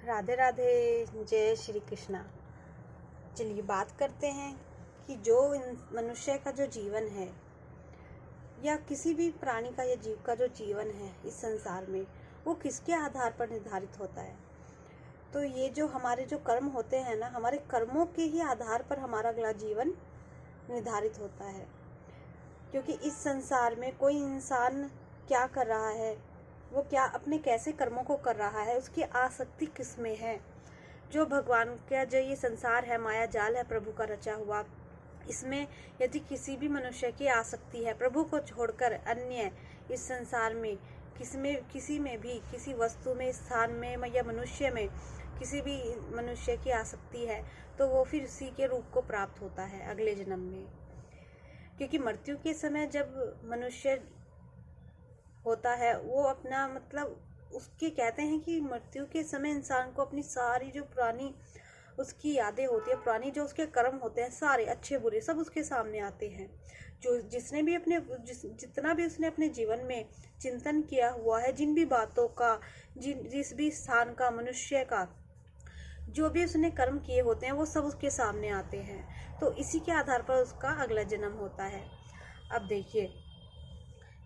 राधे राधे। जय श्री कृष्णा। चलिए बात करते हैं कि जो मनुष्य का जो जीवन है या किसी भी प्राणी का या जीव का जो जीवन है इस संसार में, वो किसके आधार पर निर्धारित होता है। तो ये जो हमारे जो कर्म होते हैं ना, हमारे कर्मों के ही आधार पर हमारा अगला जीवन निर्धारित होता है। क्योंकि इस संसार में कोई इंसान क्या कर रहा है, वो क्या अपने कैसे कर्मों को कर रहा है, उसकी आसक्ति किस में है। जो भगवान का जो ये संसार है, माया जाल है प्रभु का रचा हुआ, इसमें यदि किसी भी मनुष्य की आसक्ति है, प्रभु को छोड़कर अन्य इस संसार में किसी में भी, किसी वस्तु में, स्थान में या मनुष्य में किसी भी मनुष्य की आसक्ति है, तो वो फिर उसी के रूप को प्राप्त होता है अगले जन्म में। क्योंकि मृत्यु के समय जब मनुष्य होता है, वो अपना उसके कहते हैं कि मृत्यु के समय इंसान को अपनी सारी जो पुरानी उसकी यादें होती है, पुरानी जो उसके कर्म होते हैं, सारे अच्छे बुरे सब उसके सामने आते हैं। जो जिसने भी जितना भी उसने अपने जीवन में चिंतन किया हुआ है, जिन भी बातों का, जिस भी स्थान का, मनुष्य का, जो भी उसने कर्म किए होते हैं, वो सब उसके सामने आते हैं। तो इसी के आधार पर उसका अगला जन्म होता है। अब देखिए,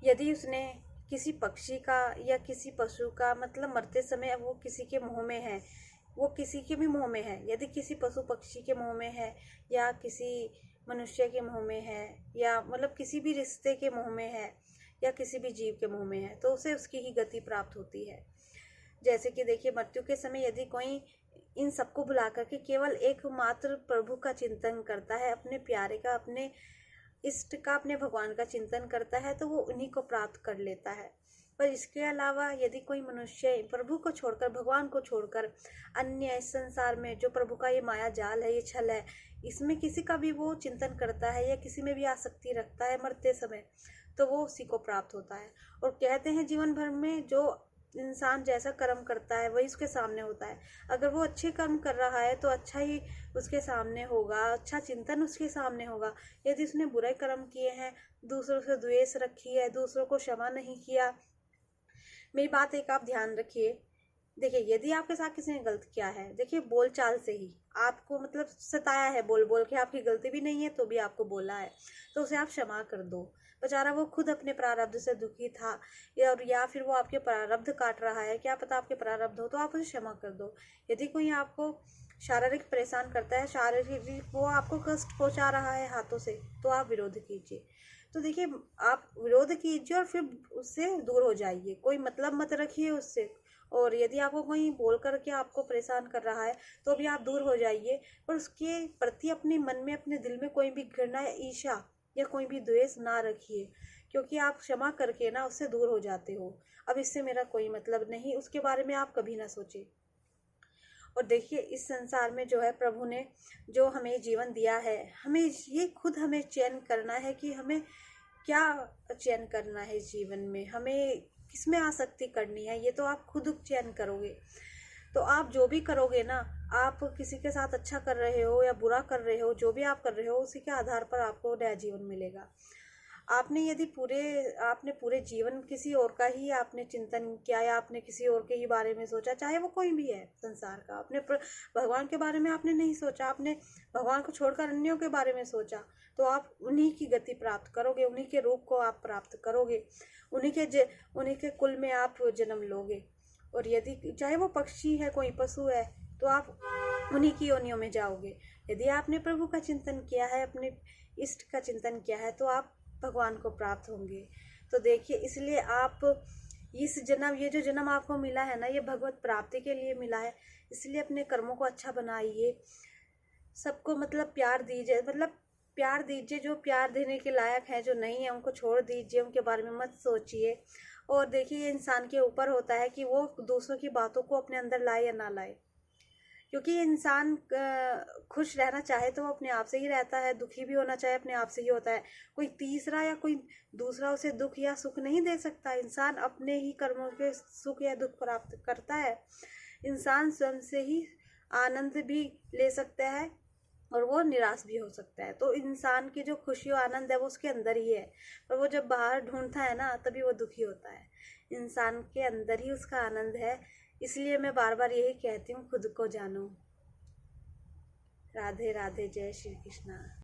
यदि उसने किसी पक्षी का या किसी पशु का मरते समय वो किसी के मुंह में है, वो किसी के भी मुंह में है, यदि किसी पशु पक्षी के मुंह में है या किसी मनुष्य के मुंह में है या किसी भी रिश्ते के मुंह में है या किसी भी जीव के मुंह में है, तो उसे उसकी ही गति प्राप्त होती है। जैसे कि देखिए, मृत्यु के समय यदि कोई इन सबको भुला करके केवल एकमात्र प्रभु का चिंतन करता है, अपने प्यारे का, अपने इष्ट का, अपने भगवान का चिंतन करता है, तो वो उन्हीं को प्राप्त कर लेता है। पर इसके अलावा यदि कोई मनुष्य प्रभु को छोड़कर, भगवान को छोड़कर अन्य इस संसार में जो प्रभु का ये माया जाल है, ये छल है, इसमें किसी का भी वो चिंतन करता है या किसी में भी आसक्ति रखता है मरते समय, तो वो उसी को प्राप्त होता है। और कहते हैं जीवन भर में जो इंसान जैसा कर्म करता है वही उसके सामने होता है। अगर वो अच्छे कर्म कर रहा है तो अच्छा ही उसके सामने होगा, अच्छा चिंतन उसके सामने होगा। यदि उसने बुरे कर्म किए हैं, दूसरों से द्वेष रखी है, दूसरों को क्षमा नहीं किया, मेरी बात एक आप ध्यान रखिए। देखिए, यदि आपके साथ किसी ने गलत किया है, देखिए बोल चाल से ही आपको सताया है, बोल बोल के, आपकी गलती भी नहीं है तो भी आपको बोला है, तो उसे आप क्षमा कर दो। बेचारा वो खुद अपने प्रारब्ध से दुखी था, या फिर वो आपके प्रारब्ध काट रहा है, क्या पता आपके प्रारब्ध हो, तो आप उसे क्षमा कर दो। यदि कोई आपको शारीरिक परेशान करता है, शारीरिक वो आपको कष्ट पहुंचा रहा है हाथों से, तो आप विरोध कीजिए। तो देखिए, आप विरोध कीजिए और फिर उससे दूर हो जाइए, कोई मतलब मत रखिए उससे। और यदि आपको कोई बोल करके आपको परेशान कर रहा है, तो भी आप दूर हो जाइए, पर उसके प्रति अपने मन में, अपने दिल में कोई भी घृणा या ईर्ष्या या कोई भी द्वेष ना रखिए, क्योंकि आप क्षमा करके ना उससे दूर हो जाते हो। अब इससे मेरा कोई मतलब नहीं, उसके बारे में आप कभी ना सोचिए। और देखिए, इस संसार में जो है प्रभु ने जो हमें जीवन दिया है, हमें ये खुद हमें चयन करना है कि हमें क्या चयन करना है इस जीवन में, हमें किसमें आसक्ति करनी है, ये तो आप खुद चयन करोगे। तो आप जो भी करोगे ना, आप किसी के साथ अच्छा कर रहे हो या बुरा कर रहे हो, जो भी आप कर रहे हो उसी के आधार पर आपको नया जीवन मिलेगा। आपने यदि पूरे जीवन किसी और का ही आपने चिंतन किया या आपने किसी और के ही बारे में सोचा, चाहे वो कोई भी है संसार का, आपने भगवान के बारे में आपने नहीं सोचा, आपने भगवान को छोड़कर अन्यों के बारे में सोचा, तो आप उन्हीं की गति प्राप्त करोगे, उन्हीं के रूप को आप प्राप्त करोगे, उन्हीं के कुल में आप जन्म लोगे। और यदि चाहे वो पक्षी है, कोई पशु है, तो आप उन्हीं की योनियों में जाओगे। यदि आपने प्रभु का चिंतन किया है, अपने इष्ट का चिंतन किया है, तो आप भगवान को प्राप्त होंगे। तो देखिए, इसलिए आप इस जन्म, ये जो जन्म आपको मिला है ना, ये भगवत प्राप्ति के लिए मिला है। इसलिए अपने कर्मों को अच्छा बनाइए, सबको प्यार दीजिए, प्यार दीजिए। जो प्यार देने के लायक है, जो नहीं है, उनको छोड़ दीजिए, उनके बारे में मत सोचिए। और देखिए, ये इंसान के ऊपर होता है कि वो दूसरों की बातों को अपने अंदर लाए या ना लाए। क्योंकि ये इंसान खुश रहना चाहे तो वो अपने आप से ही रहता है, दुखी भी होना चाहे अपने आप से ही होता है। कोई तीसरा या कोई दूसरा उसे दुख या सुख नहीं दे सकता। इंसान अपने ही कर्मों के सुख या दुख प्राप्त करता है। इंसान स्वयं से ही आनंद भी ले सकता है और वो निराश भी हो सकता है। तो इंसान की जो खुशी और आनंद है वो उसके अंदर ही है, पर वो जब बाहर ढूंढता है ना, तभी वो दुखी होता है। इंसान के अंदर ही उसका आनंद है, इसलिए मैं बार बार यही कहती हूँ, खुद को जानो। राधे राधे, जय श्री कृष्णा।